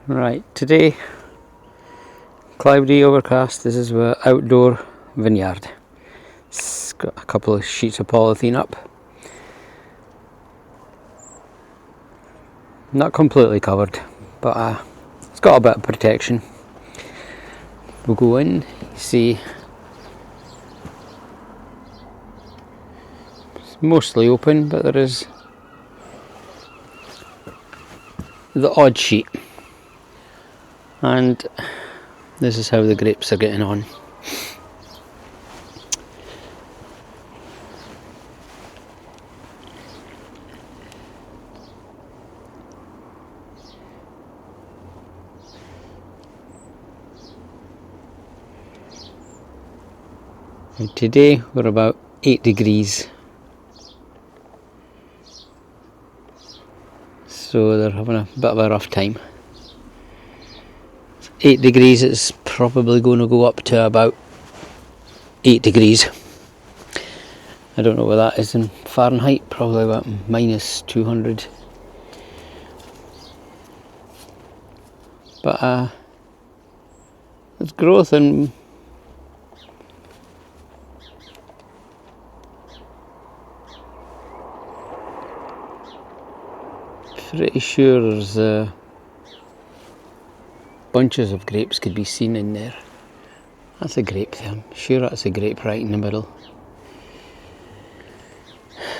Right, today, cloudy, overcast. This is our outdoor vineyard. It's got a couple of sheets of polythene up. Not completely covered, but it's got a bit of protection. We'll go in, see. It's mostly open, but there is the odd sheet. And this is how the grapes are getting on. And today we're about 8 degrees. So they're having a bit of a rough time. 8 degrees, it's probably going to go up to about 8 degrees. I don't know what that is in Fahrenheit, probably about minus 200. But there's growth, and pretty sure there's bunches of grapes could be seen in there. That's a grape there. I'm sure that's a grape right in the middle.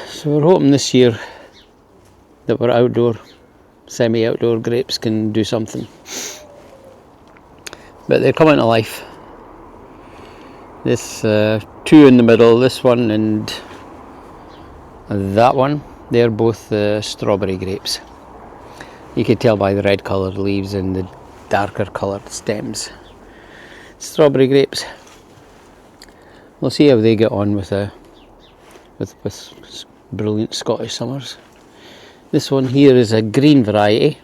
So we're hoping this year that our outdoor, semi-outdoor grapes can do something. But they're coming to life. This two in the middle, this one and that one, they're both strawberry grapes. You can tell by the red coloured leaves and the darker coloured stems. Strawberry grapes. We'll see how they get on with brilliant Scottish summers. This one here is a green variety,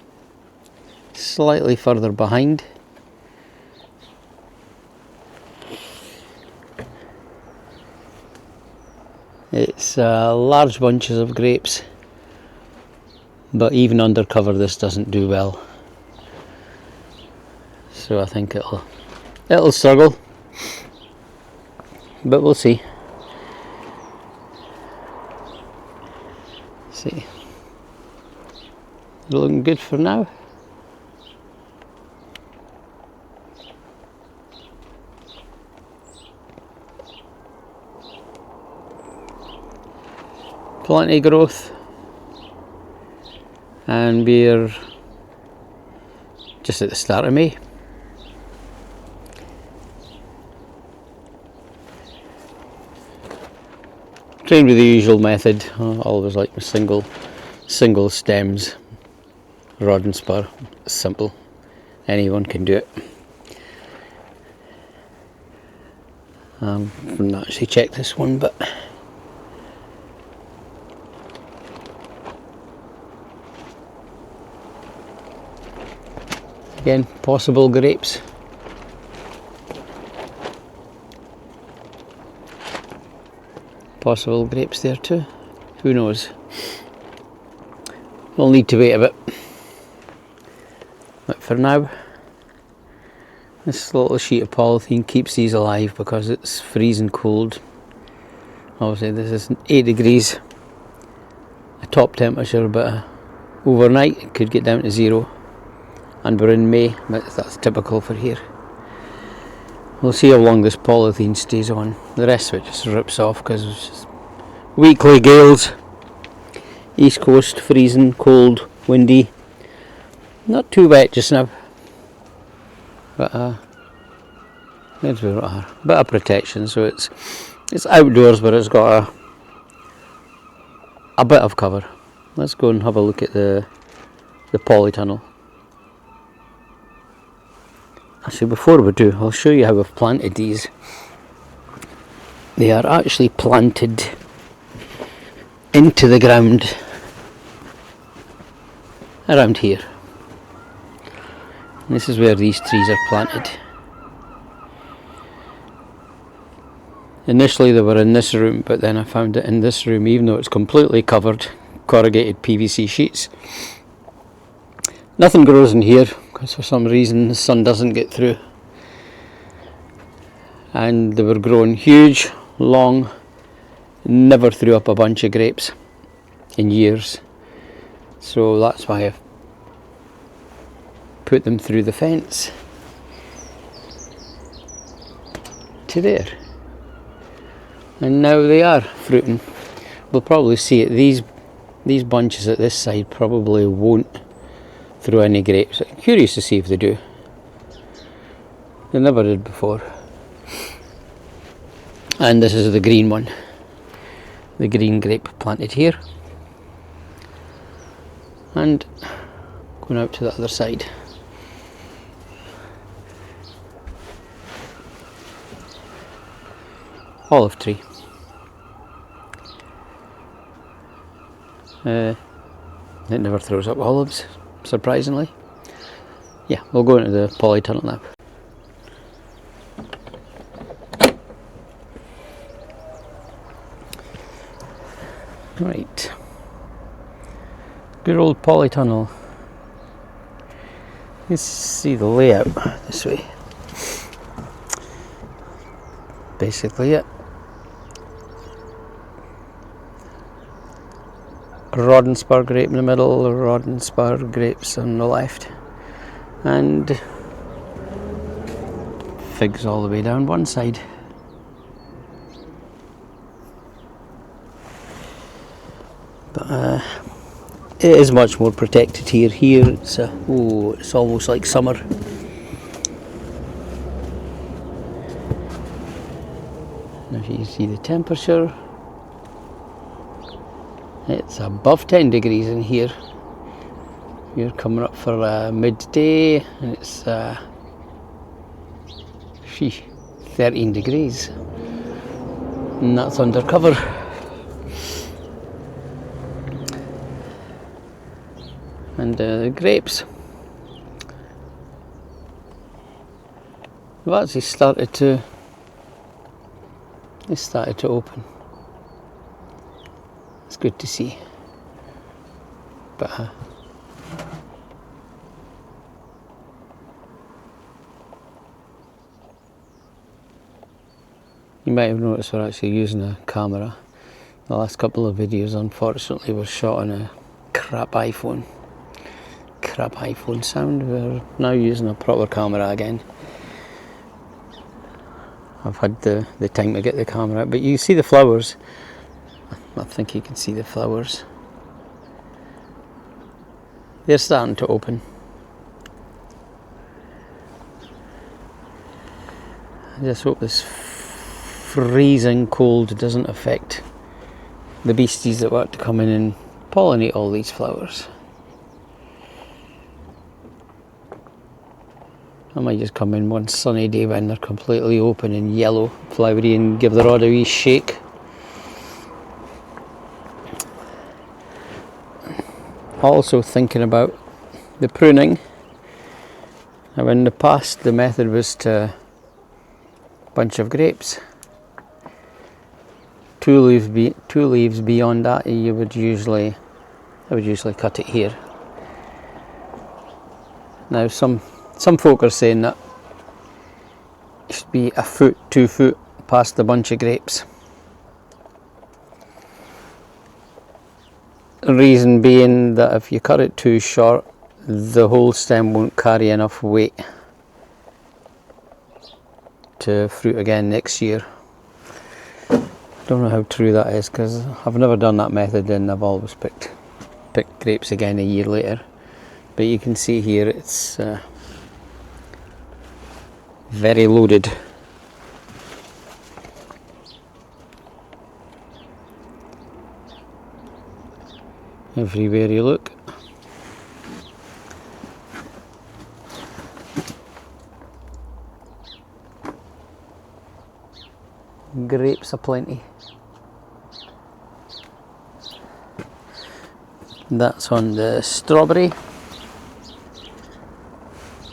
slightly further behind. It's large bunches of grapes, but even under cover this doesn't do well. So I think it'll struggle, but we'll see. See, they're looking good for now. Plenty of growth, and we're just at the start of May. Trained with the usual method. I always like my single stems, rod and spur. Simple, anyone can do it. I've not actually checked this one, but again, possible grapes. Possible grapes there too. Who knows? We'll need to wait a bit. But for now, this little sheet of polythene keeps these alive because it's freezing cold. Obviously this is 8 degrees, a top temperature, but overnight it could get down to 0. And we're in May, but that's typical for here. We'll see how long this polythene stays on. The rest of it just rips off because it's just weekly gales. East coast, freezing, cold, windy. Not too wet just now. But there's where we are. Bit of protection, so it's outdoors, but it's got a bit of cover. Let's go and have a look at the polytunnel. Actually, before we do, I'll show you how we've planted these. They are actually planted into the ground around here. And this is where these trees are planted. Initially they were in this room, but then I found it in this room, even though it's completely covered, corrugated PVC sheets. Nothing grows in here because for some reason the sun doesn't get through. And they were growing huge, long, never threw up a bunch of grapes in years. So that's why I've put them through the fence to there. And now they are fruiting. We'll probably see it. These bunches at this side probably won't throw any grapes. I'm curious to see if they do. They never did before. And this is the green one. The green grape planted here. And going out to the other side. Olive tree. It never throws up olives, surprisingly. Yeah, we'll go into the polytunnel now. Right. Good old polytunnel. You can see the layout this way. Basically it. Rod and spur grape in the middle, rod and spur grapes on the left, and figs all the way down one side. But it is much more protected here. Here it's it's almost like summer. Now if you can see the temperature, it's above 10 degrees in here. You're coming up for midday and it's 13 degrees, and that's undercover. And the grapes, they've actually started to open. It's good to see. But you might have noticed we're actually using a camera. The last couple of videos unfortunately were shot on a crap iPhone. Crap iPhone sound. We're now using a proper camera again. I've had the time to get the camera out, but you see the flowers. I think you can see the flowers. They're starting to open. I just hope this freezing cold doesn't affect the beasties that want to come in and pollinate all these flowers. I might just come in one sunny day when they're completely open and yellow, flowery, and give the rod a wee shake. Also thinking about the pruning. Now in the past the method was to bunch of grapes. Two leaves beyond that I would usually cut it here. Now some folk are saying that it should be a foot, 2 foot past the bunch of grapes. The reason being that if you cut it too short, the whole stem won't carry enough weight to fruit again next year. Don't know how true that is because I've never done that method and I've always picked grapes again a year later. But you can see here it's very loaded. Everywhere you look. Grapes aplenty. That's on the strawberry.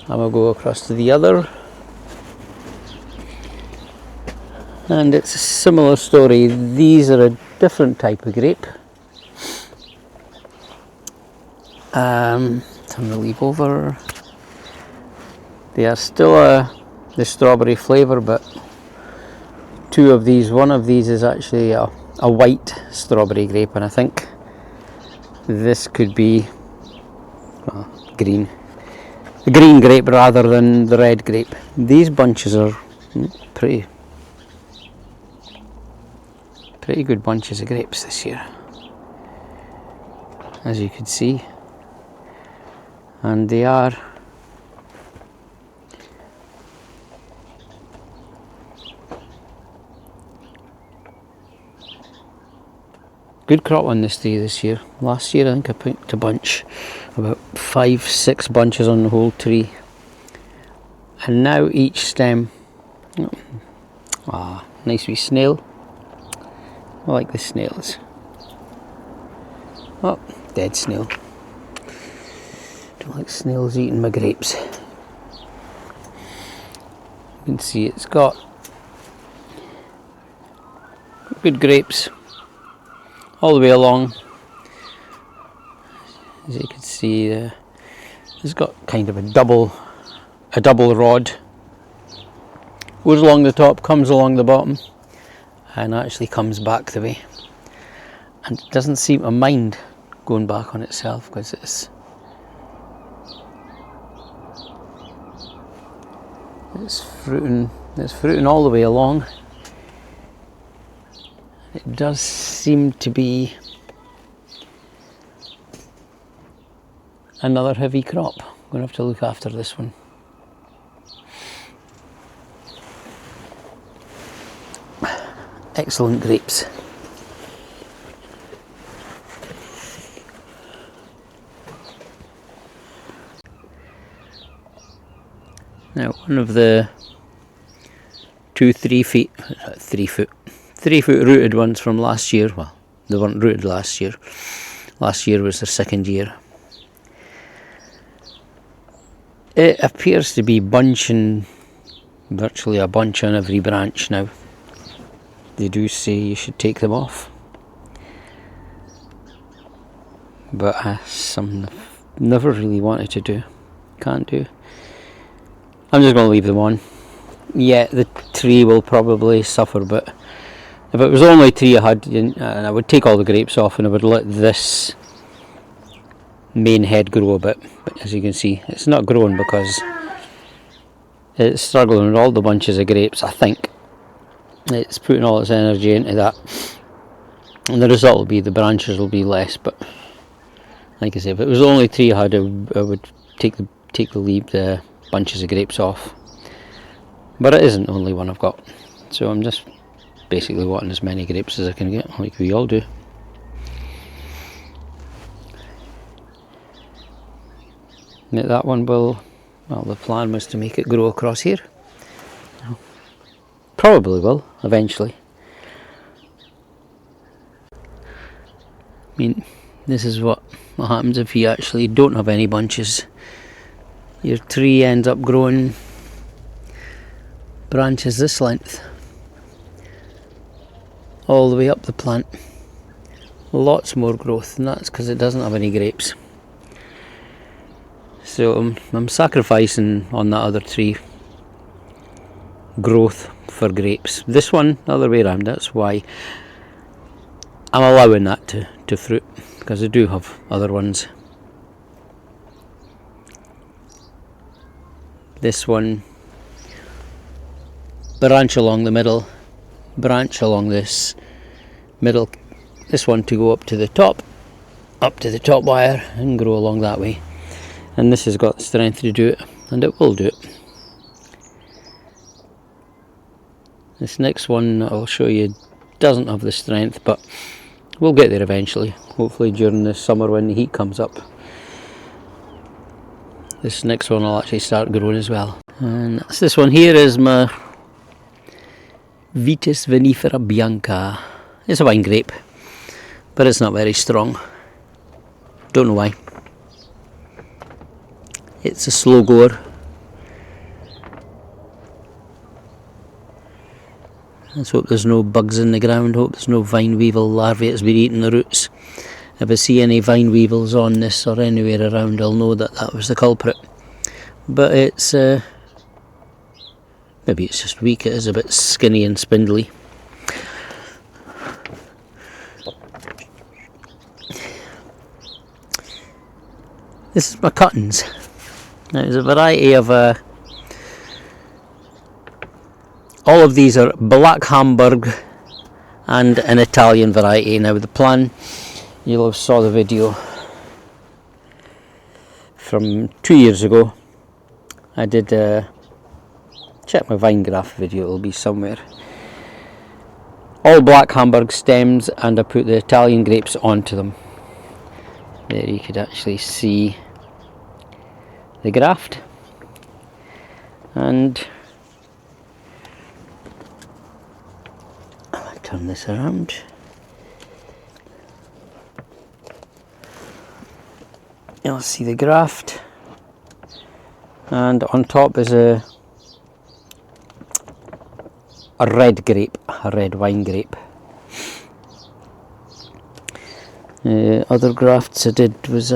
I'm going to go across to the other. And it's a similar story. These are a different type of grape. turn the leaf over. They are still the strawberry flavour, but two of these, one of these is actually a white strawberry grape, and I think this could be green. A green grape rather than the red grape. These bunches are pretty good bunches of grapes this year, as you can see, and they are good crop on this tree this year. Last year I think I picked a bunch, about 5-6 bunches on the whole tree, and now each stem, nice wee snail. I like the snails. Oh, dead snail. Don't like snails eating my grapes. You can see it's got good grapes all the way along. As you can see, it's got kind of a double rod. Goes along the top, comes along the bottom, and actually comes back the way. And it doesn't seem to mind going back on itself, because it's fruiting all the way along. It does seem to be another heavy crop. I'm going to have to look after this one. Excellent grapes. Now, one of the 3 foot rooted ones from last year, well, they weren't rooted last year. Last year was their second year. It appears to be bunching, virtually a bunch on every branch now. They do say you should take them off, but some never really wanted to do, can't do. I'm just going to leave them on. Yeah, the tree will probably suffer, but if it was the only tree I had, and I would take all the grapes off and I would let this main head grow a bit. But as you can see, it's not growing because it's struggling with all the bunches of grapes. I think it's putting all its energy into that, and the result will be the branches will be less. But like I say, if it was the only tree I had, I would take the bunches of grapes off. But it isn't the only one I've got, so I'm just basically wanting as many grapes as I can get, like we all do. Now that one will, well, the plan was to make it grow across here. Probably will, eventually. I mean, this is what happens if you actually don't have any bunches. Your tree ends up growing branches this length all the way up the plant. Lots more growth, and that's because it doesn't have any grapes. So I'm sacrificing on that other tree growth for grapes. This one, the other way around, that's why I'm allowing that to fruit, because I do have other ones. This one, branch along the middle, branch along this middle, this one to go up to the top wire and grow along that way. And this has got the strength to do it, and it will do it. This next one I'll show you doesn't have the strength, but we'll get there eventually, hopefully during the summer when the heat comes up. This next one will actually start growing as well. And this one here is my Vitis vinifera bianca. It's a wine grape, but it's not very strong. Don't know why. It's a slow goer. Let's hope there's no bugs in the ground. Hope there's no vine weevil larvae that's been eating the roots. If I see any vine weevils on this or anywhere around, I'll know that that was the culprit. But it's maybe it's just weak. It is a bit skinny and spindly. This is my cuttings. Now, there's a variety of all of these are Black Hamburg and an Italian variety. Now the plan, you'll have saw the video from 2 years ago. I did check my vine graft video, it'll be somewhere. All Black Hamburg stems, and I put the Italian grapes onto them. There you could actually see the graft, and I'll turn this around. You'll see the graft, and on top is a red grape, a red wine grape. Other grafts I did was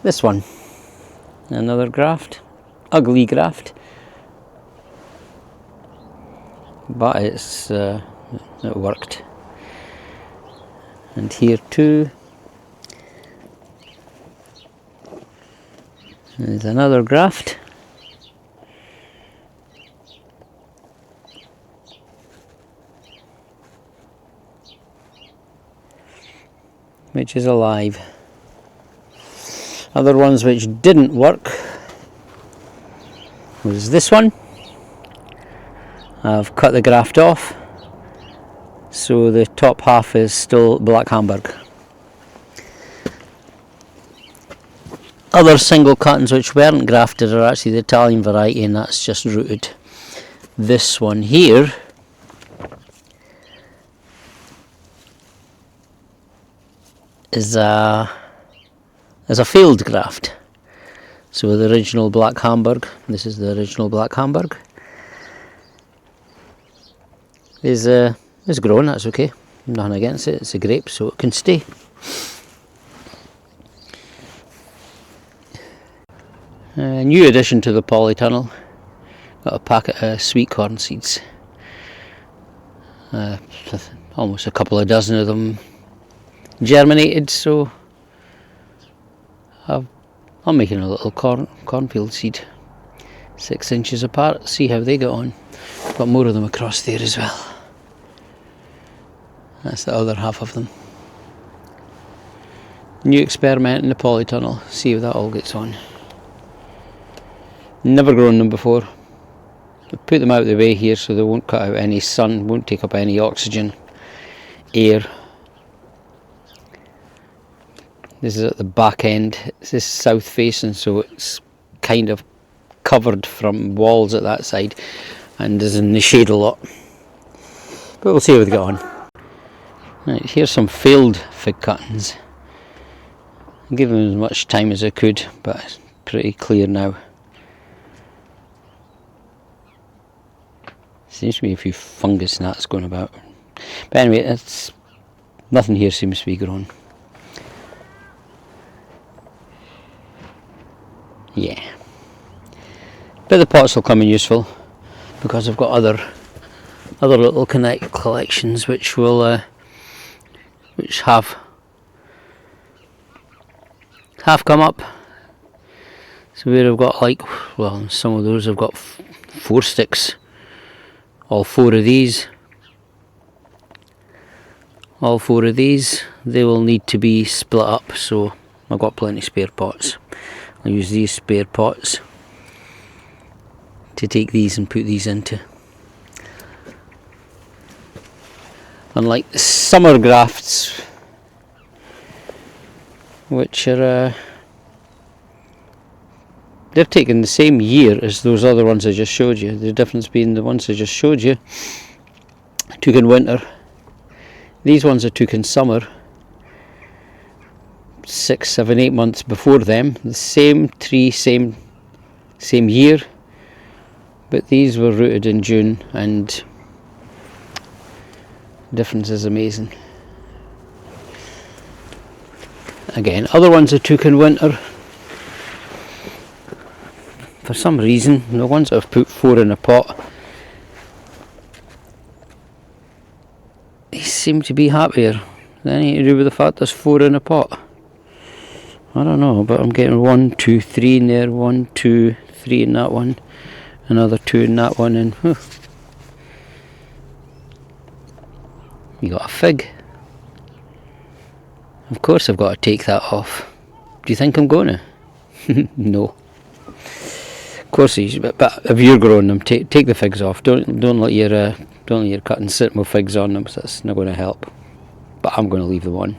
this one, another graft, ugly graft, but it worked. And here too, there's another graft. Which is alive. Other ones which didn't work was this one. I've cut the graft off, so the top half is still Black Hamburg. Other single cuttings which weren't grafted are actually the Italian variety, and that's just rooted. This one here is a field graft. So the original Black Hamburg, this is the original Black Hamburg, is grown. That's okay, nothing against it. It's a grape, so it can stay. A new addition to the polytunnel. Got a packet of sweet corn seeds. Almost a couple of dozen of them germinated, so I'm making a little cornfield seed, 6 inches apart. See how they get on. Got more of them across there as well. That's the other half of them. New experiment in the polytunnel. See how that all gets on. Never grown them before. I put them out of the way here so they won't cut out any sun, won't take up any oxygen, air. This is at the back end. This is south facing, so it's kind of covered from walls at that side and is in the shade a lot. But we'll see how they get on. Right, here's some failed fig cuttings. I gave them as much time as I could, but it's pretty clear now. Seems to be a few fungus gnats going about. But anyway, nothing here seems to be grown. Yeah, but the pots will come in useful because I've got other little collections which will which have come up. So where I've got some of those I've got 4 sticks, all 4 of these. All 4 of these, they will need to be split up, so I've got plenty of spare pots. I'll use these spare pots to take these and put these into. Unlike the summer grafts, which are they've taken the same year as those other ones I just showed you. The difference being the ones I just showed you I took in winter. These ones I took in summer. 6, 7, 8 months before them, the same tree, same year, but these were rooted in June, and the difference is amazing. again, other ones I took in winter, for some reason, the ones that I've put 4 in a pot, they seem to be happier. Anything to do with the fact there's 4 in a pot? I don't know, but I'm getting 1, 2, 3 in there, 1, 2, 3 in that one, another 2 in that one, and you got a fig. Of course I've got to take that off. Do you think I'm going to? No. Of course, but if you're growing them, take the figs off. Don't let your cuttings sit with figs on them. So that's not going to help. But I'm going to leave the one.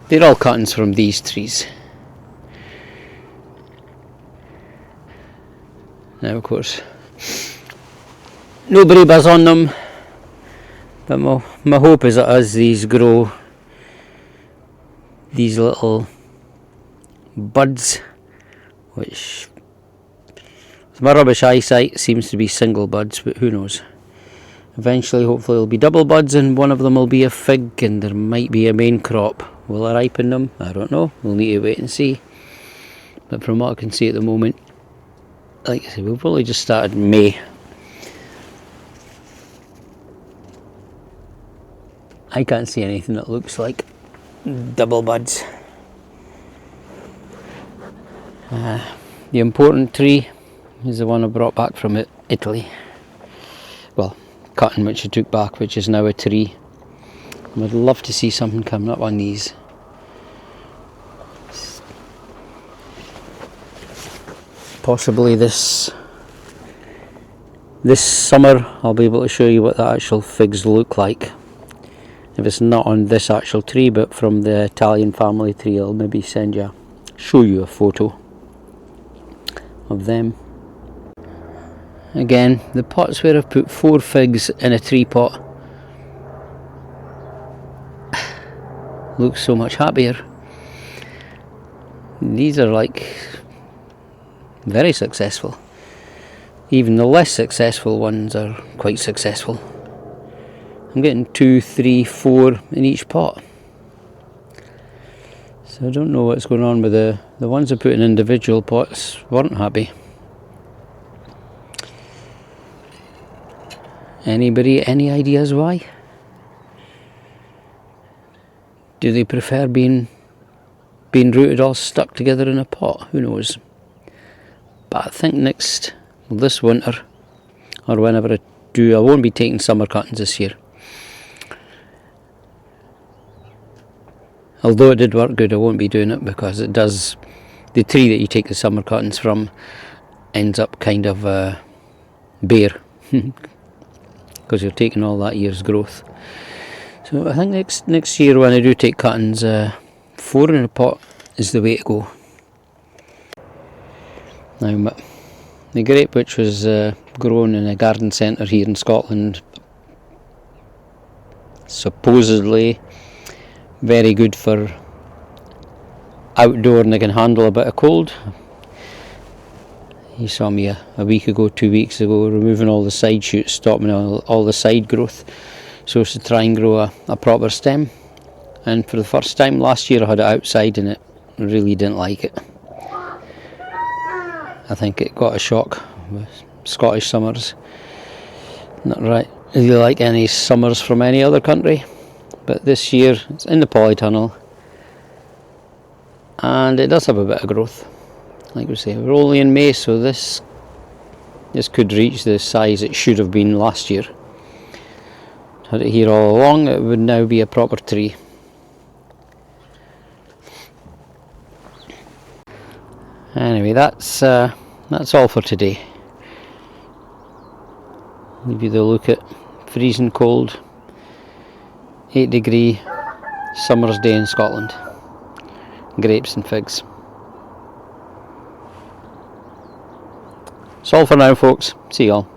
They're all cuttings from these trees. Now, of course, nobody buzz on them. But my hope is that as these grow, these little buds, which with my rubbish eyesight seems to be single buds, but who knows. Eventually, hopefully, it'll be double buds, and one of them will be a fig, and there might be a main crop. Will I ripen them? I don't know. We'll need to wait and see. But from what I can see at the moment, like I say, we've probably just started May. I can't see anything that looks like double buds. The important tree is the one I brought back from Italy. Well, cutting which I took back, which is now a tree. I'd love to see something coming up on these. Possibly this summer I'll be able to show you what the actual figs look like. If it's not on this actual tree, but from the Italian family tree, I'll maybe show you a photo of them. Again, the pots where I've put 4 figs in a tree pot look so much happier. These are like very successful. Even the less successful ones are quite successful. I'm getting 2, 3, 4 in each pot. So I don't know what's going on with the ones I put in individual pots weren't happy. Anybody, any ideas why? Do they prefer being rooted all stuck together in a pot? Who knows? But I think this winter, or whenever I do, I won't be taking summer cuttings this year. Although it did work good, I won't be doing it because it does. The tree that you take the summer cuttings from ends up kind of bare because you're taking all that year's growth. So I think next year when I do take cuttings, 4 in a pot is the way to go. Now the grape, which was grown in a garden centre here in Scotland, supposedly very good for outdoor and they can handle a bit of cold. You saw me a week ago, 2 weeks ago, removing all the side shoots, stopping all the side growth, so as to try and grow a proper stem. And for the first time last year I had it outside and it really didn't like it. I think it got a shock with Scottish summers. Not really like any summers from any other country. But this year it's in the polytunnel and it does have a bit of growth. Like we say, we're only in May, so this could reach the size it should have been last year. Had it here all along, it would now be a proper tree. Anyway, that's all for today. Give you the look at freezing cold, 8-degree summer's day in Scotland. Grapes and figs. That's all for now, folks. See y'all.